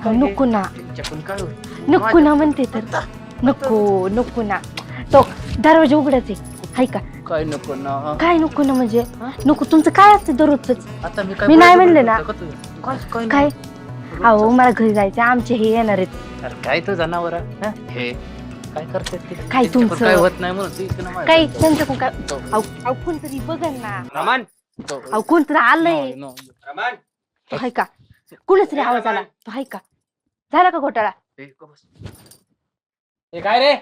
नको ना त्यांच्याकडून काय होईल? नको ना म्हणते तर नको नको ना तो दरवाजा उघडायचे हाय का काय नको ना काय नको ना म्हणजे नको तुमचं काय असतं दररोजच आता मी नाही म्हणले ना. काय काय अहो मला घरी जायचं आमचे हे येणार आहेत अरे काय तो जनावर हे काय करतात ते? काय त्यांच्याकडून तुमचं? काय होत नाही म्हणून तू इकडं नाही काही माझ्या. त्यांच्याकडून काय अहो कोणतरी बघल ना रमान अहो कोणतरी आलंय नो, नो. रमान तो हाय का कुणाच रे आवाज आला तो हाय का झाला का घोटाळा ए, गप बस. हे काय रे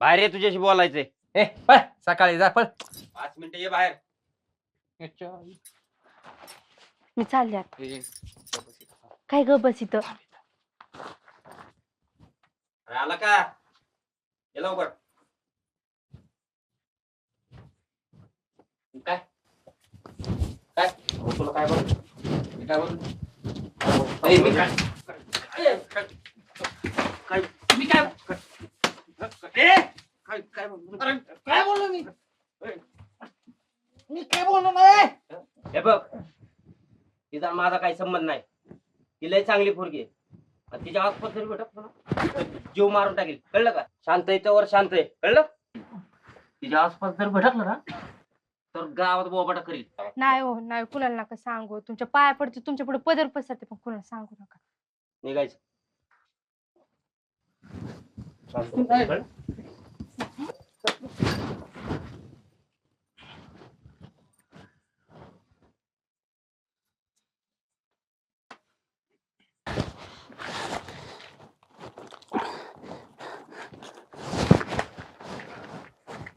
बाहेर ये तुझ्याशी बोलायचंय ए पळ सकाळी जा पळ 5 मिनिटं ये बाहेर मी चालले आता. ए, गप बस इथं. काय ग बस इथं अरे आला का ये लवकर काय काय हो, तुला काय बोल मी काय बोल मी काय काय मी काय काय काय बोललो? अरे, काय बोललो मी मी काय बोललो नाही हे बघ तिचा माझा काही संबंध नाही ती लय चांगली पोरगी आहे आणि तिच्या आसपास जरी भेटत ना जीव मारून टाकेल कळलं का शांत आहे त्यावर शांत आहे कळलं तिच्या आसपास जर भटकलं ना तर गावात बोबाटा करील नाही हो नाही कुणाला नका सांगू तुमच्या पाया पडते तुमच्या पुढे पदर पसरते पण कुणाला सांगू नका निघायचं नाही.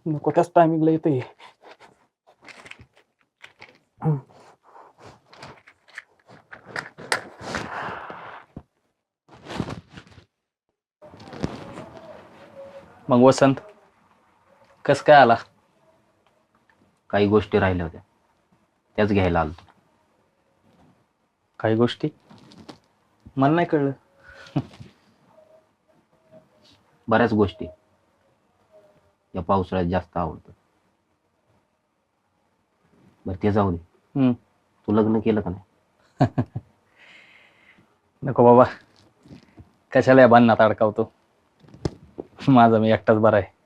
नको त्याच टायमिंगला येते मग वसंत कस काय आला काही गोष्टी राहिल्या होत्या त्याच घ्यायला आलो काही गोष्टी मला नाही कळलं बऱ्याच गोष्टी या पावसाळ्यात जास्त आवडतात बरं ते जाऊ दे तू लग्न केलं का नाही नको बाबा कशाला या बांधण्यात अडकावतो माझा मी एकटाच बरा आहे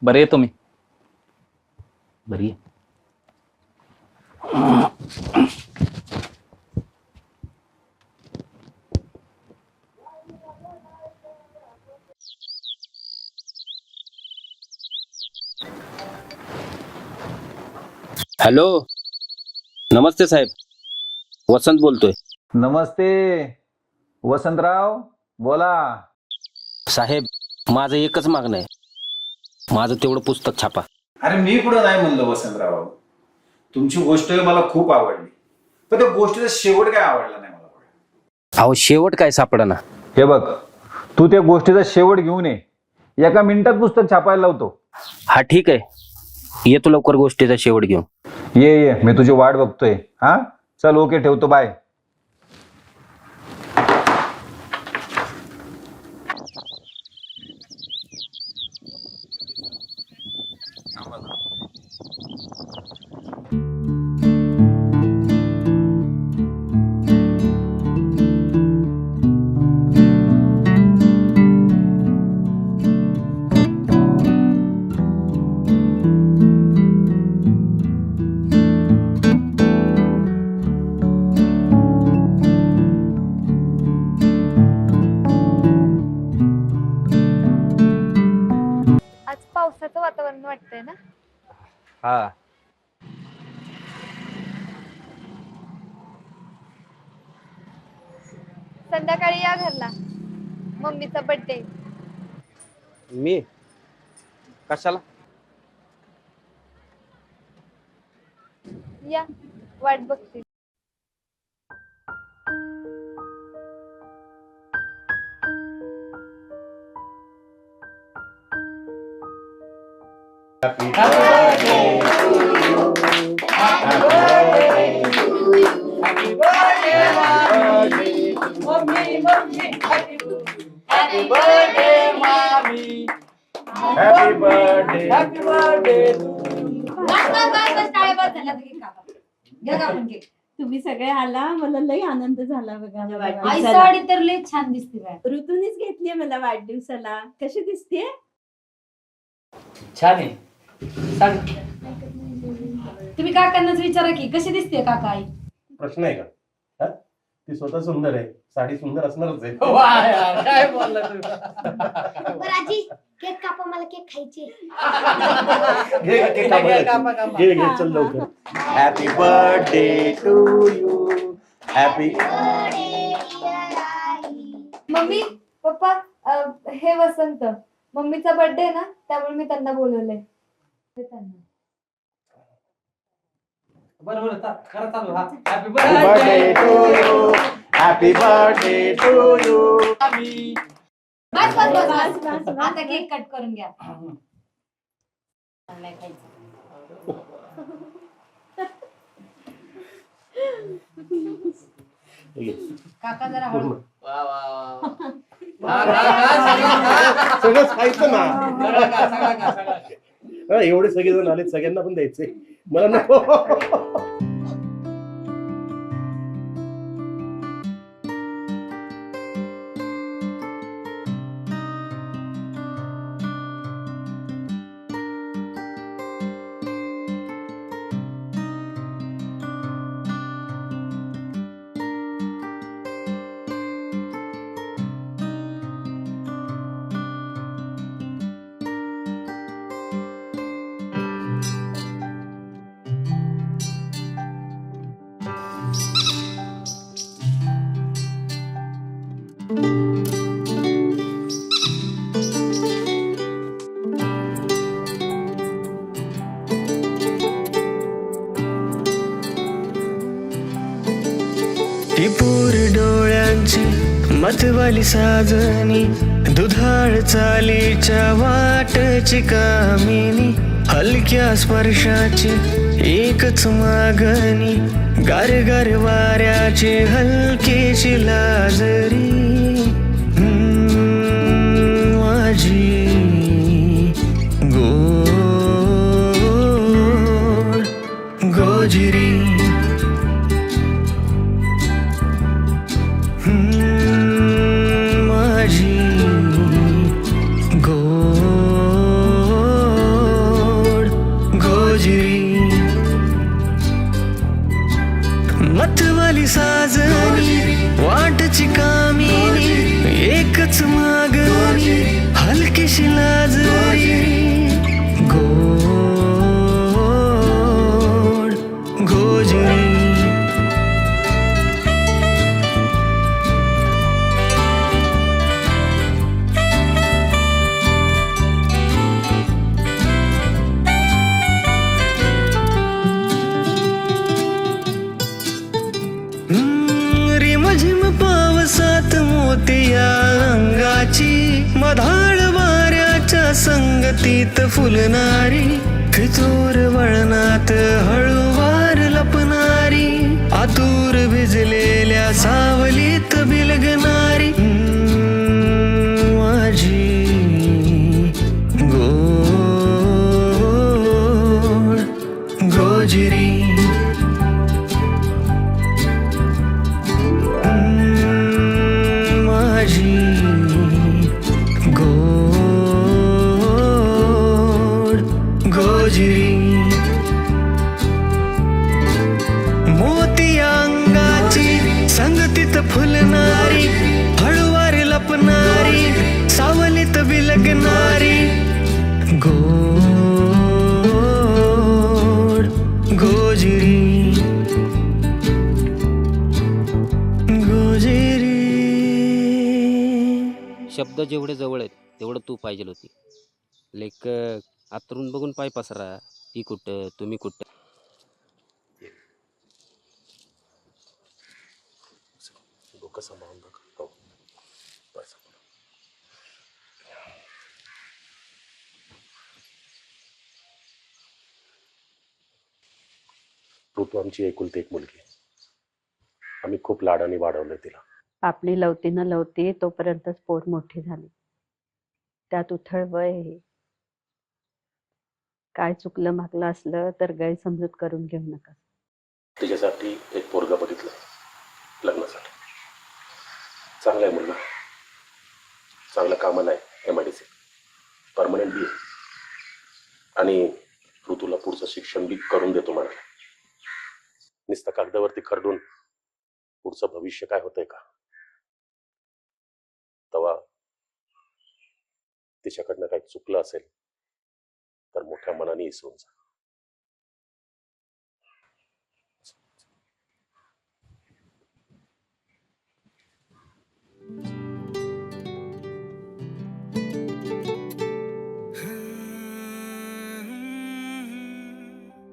बरं येतो मी बरी आहे. हॅलो नमस्ते साहेब वसंत बोलतोय नमस्ते वसंतराव बोला. साहेब माझं एकच मागणं आहे माझं तेवढं पुस्तक छापा अरे मी पुढे नाही म्हणलं वसंतराव तुमची गोष्ट मला खूप आवडली पण त्या गोष्टीचा शेवट काय आवडला नाही मला. अहो शेवट काय सापडना हे बघ तू त्या गोष्टीचा शेवट घेऊन ये एका मिनिटात पुस्तक छापायला लावतो. हा ठीक आहे येतो लवकर गोष्टीचा शेवट घेऊन ये मी तुझी वाट बघतोय. हा चल ओके ठेवतो बाय. आज पावसाचं वातावरण वाटतंय ना. हा संध्याकाळी या घरला मम्मीचा बर्थडे. मी कशाला या वाट बघते. तुम्ही सगळे आला, मला लई आनंद झाला बघा. मला आई वाढदिवसाला. साडी तर लय छान दिसते बाय. ऋतूनीच घेतलीये मला वाढदिवसाला. कशी दिसते? छान आहे. सांग. तुम्ही काकांनाच विचारा की कशी दिसते काका आई. प्रश्न आहे का? हा? ती स्वतः सुंदर आहे, साडी सुंदर असणारच आहे. वा यार, काय बोलला तू? आजी केक कापा, मला केक खायचे. घे घे घे घे चल लवकर. Happy birthday to you. Happy mummy papa, हे वसंत मम्मीचा बर्थडे ना, त्यामुळे मी त्यांना बोलवलंय. बरोबर खरं चालू. हा happy birthday to you. Happy birthday to you. बस बस बस बस, बस. बस, बस. आता केक कट करून घ्या. नाही खायचं. काका जरा हळू. वा वा वा. सगळंच खायचं ना. सगळं का. हा, एवढे सगळेजण आले, सगळ्यांना पण द्यायचे. मला नको. टिपूर डोळ्यांची मतवाली साजनी, दुधाळ चालीच्या वाटची कामिनी, हलक्या स्पर्शाची एकच मागणी, गार गार वाऱ्याची हलकीची लाजरी, माझी गोड गोजिरी. माझी गोड गोजिरी. मतवाली साजनी, वाटची कामिनी, एकच मागणी, हलकीशी लाजरी, गोड गोजिरी. रिमझिम पावसात मोतिया अंगाची, मधाळ वाऱ्याच्या संगतीत फुलणारी, फितूर वळणात हळूवार लपणारी, आतूर भिजलेल्या सावलीत बिलगणारी, माझी गोड गोजिरी. माझी गोड गोजिरी. मोतिया अंगाची संगतीत फुलणारी, हळूवार लपणारी, सावलीत बिलगणारी, गोड गोजिरी गोजिरी. शब्द जेवढे जवळ आहेत तेवढं तू पाहिजे होती. लेक आतरून बघून पाय पसरा. ती कुठं, तुम्ही कुठं. डोकं सांभाळून बघ. हो. बस. ऋतू आमची एकुलती एक मुलगी आहे. आम्ही खूप लाडाने वाढवलंय तिला. आपली लवती न लवती तोपर्यंतच पोर मोठी झाली. त्यात उथळ वय आहे. काय चुकलं मागलं असलं तर गैरसमजूत करून घेऊ नका. तिच्यासाठी एक पोरगा चांगला आहे मुलगा, चांगलं कामाला आहे MIDC, परमनंट बी आहे. आणि ऋतूला पुढचं शिक्षण बी करून देतो मला. नुसतं कागदावरती खरडून पुढचं भविष्य काय होतंय का? तेव्हा तिच्याकडनं काही चुकलं असेल तर मोठ्या मनाने इसरून जा.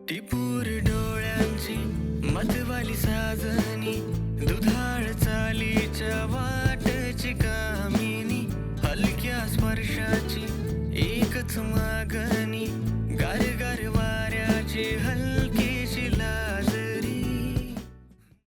टिपूर डोळ्यांची मतवाली साजनी, दुधाळ चालीच्या वाटची कामिनी, हलक्या स्पर्शाची एकच मागणी,